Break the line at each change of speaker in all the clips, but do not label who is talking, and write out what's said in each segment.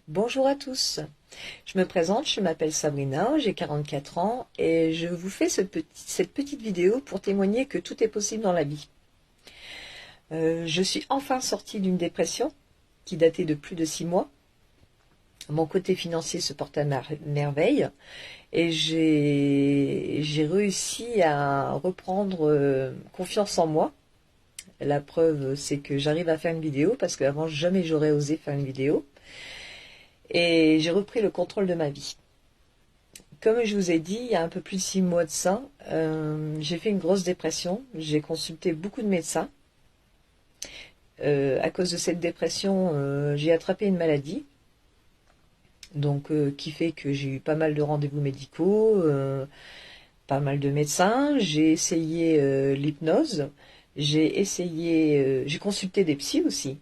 Bonjour à tous, je me présente, je m'appelle Sabrina, j'ai 44 ans et je vous fais cette petite vidéo pour témoigner que tout est possible dans la vie. Je suis enfin sortie d'une dépression qui datait de plus de 6 mois. Mon côté financier se porte à merveille et j'ai réussi à reprendre confiance en moi. La preuve, c'est que j'arrive à faire une vidéo parce qu'avant jamais j'aurais osé faire une vidéo. Et j'ai repris le contrôle de ma vie. Comme je vous ai dit, il y a un peu plus de 6 mois de ça, j'ai fait une grosse dépression. J'ai consulté beaucoup de médecins. À cause de cette dépression, j'ai attrapé une maladie, donc qui fait que j'ai eu pas mal de rendez-vous médicaux, pas mal de médecins. J'ai essayé l'hypnose, j'ai consulté des psys aussi.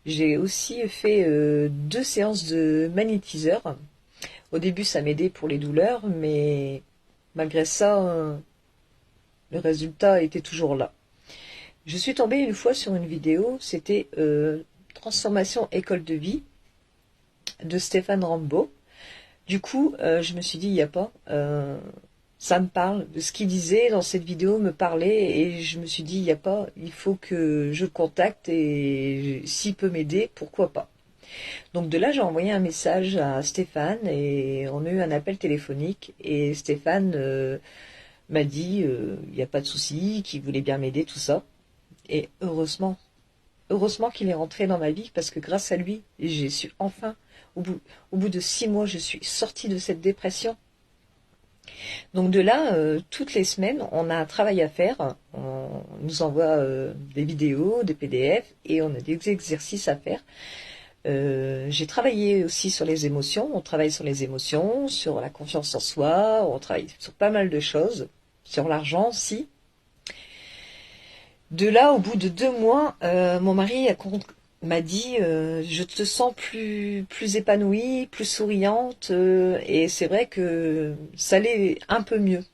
J'ai aussi fait 2 séances de magnétiseur. Au début, ça m'aidait pour les douleurs, mais malgré ça, le résultat était toujours là. Je suis tombée une fois sur une vidéo, c'était Transformation école de vie de Stéphane Rambaud. Du coup, je me suis dit, il n'y a pas, ça me parle, de ce qu'il disait dans cette vidéo me parlait, et je me suis dit, il n'y a pas, il faut que je le contacte, et s'il peut m'aider, pourquoi pas. Donc de là, j'ai envoyé un message à Stéphane, et on a eu un appel téléphonique, et Stéphane m'a dit, il n'y a pas de souci, qu'il voulait bien m'aider, tout ça. Et heureusement qu'il est rentré dans ma vie parce que grâce à lui, j'ai su enfin, au bout de 6 mois, je suis sortie de cette dépression. Donc de là, toutes les semaines, on a un travail à faire. On nous envoie des vidéos, des PDF et on a des exercices à faire. J'ai travaillé aussi sur les émotions. On travaille sur les émotions, sur la confiance en soi. On travaille sur pas mal de choses. Sur l'argent aussi. De là, au bout de 2 mois, mon mari m'a dit je te sens plus épanouie, plus souriante, et c'est vrai que ça allait un peu mieux.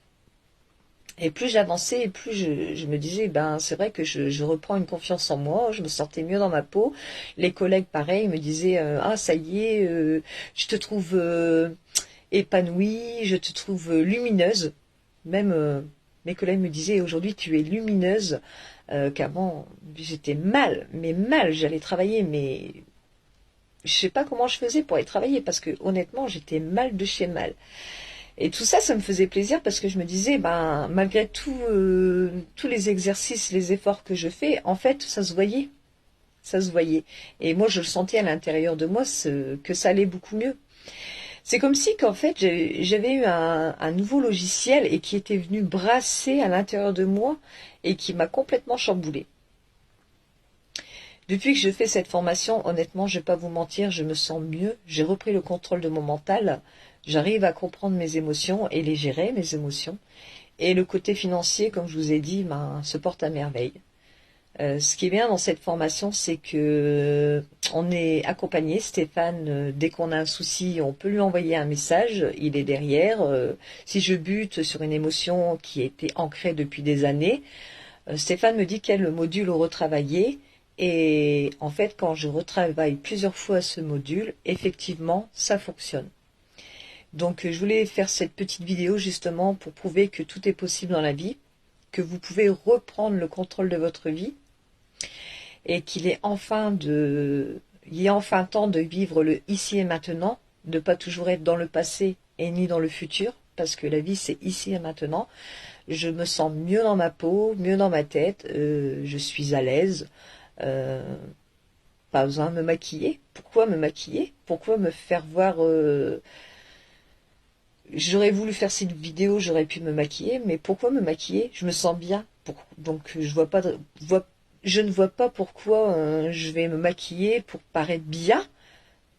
Et plus j'avançais, et plus je me disais, ben c'est vrai que je reprends une confiance en moi, je me sentais mieux dans ma peau. Les collègues, pareil, me disaient ah ça y est, je te trouve épanouie, je te trouve lumineuse. Même mes collègues me disaient aujourd'hui tu es lumineuse, qu'avant j'étais mal, mais mal, j'allais travailler, mais je sais pas comment je faisais pour aller travailler parce que honnêtement j'étais mal de chez mal. Et tout ça, ça me faisait plaisir parce que je me disais, ben malgré tout, tous les exercices, les efforts que je fais, en fait, ça se voyait, ça se voyait. Et moi, je le sentais à l'intérieur de moi que ça allait beaucoup mieux. C'est comme si qu'en fait j'avais eu un nouveau logiciel et qui était venu brasser à l'intérieur de moi et qui m'a complètement chamboulé. Depuis que je fais cette formation, honnêtement, je vais pas vous mentir, je me sens mieux, j'ai repris le contrôle de mon mental, j'arrive à comprendre mes émotions et les gérer, mes émotions. Et le côté financier, comme je vous ai dit, ben, se porte à merveille. Ce qui est bien dans cette formation, c'est que on est accompagné. Stéphane, dès qu'on a un souci, on peut lui envoyer un message. Il est derrière. Si je bute sur une émotion qui a été ancrée depuis des années, Stéphane me dit quel module retravailler. Et en fait, quand je retravaille plusieurs fois ce module, effectivement, ça fonctionne. Donc, je voulais faire cette petite vidéo justement pour prouver que tout est possible dans la vie, que vous pouvez reprendre le contrôle de votre vie et il est enfin temps de vivre le ici et maintenant, de pas toujours être dans le passé et ni dans le futur, parce que la vie c'est ici et maintenant. Je me sens mieux dans ma peau, mieux dans ma tête, je suis à l'aise, euh, pas besoin de me maquiller. Pourquoi me maquiller? Pourquoi me faire voir J'aurais voulu faire cette vidéo, j'aurais pu me maquiller, mais pourquoi me maquiller? Je me sens bien, donc je ne vois pas pourquoi je vais me maquiller pour paraître bien,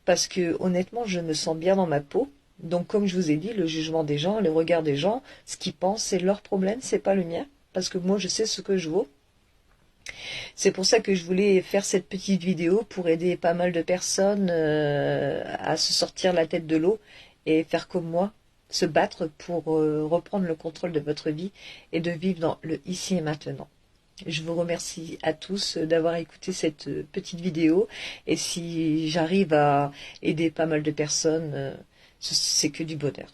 parce que honnêtement, je me sens bien dans ma peau. Donc, comme je vous ai dit, le jugement des gens, le regard des gens, ce qu'ils pensent, c'est leur problème, c'est pas le mien, parce que moi, je sais ce que je vaux. C'est pour ça que je voulais faire cette petite vidéo pour aider pas mal de personnes à se sortir la tête de l'eau et faire comme moi, se battre pour reprendre le contrôle de votre vie et de vivre dans le ici et maintenant. Je vous remercie à tous d'avoir écouté cette petite vidéo. Et si j'arrive à aider pas mal de personnes, c'est que du bonheur.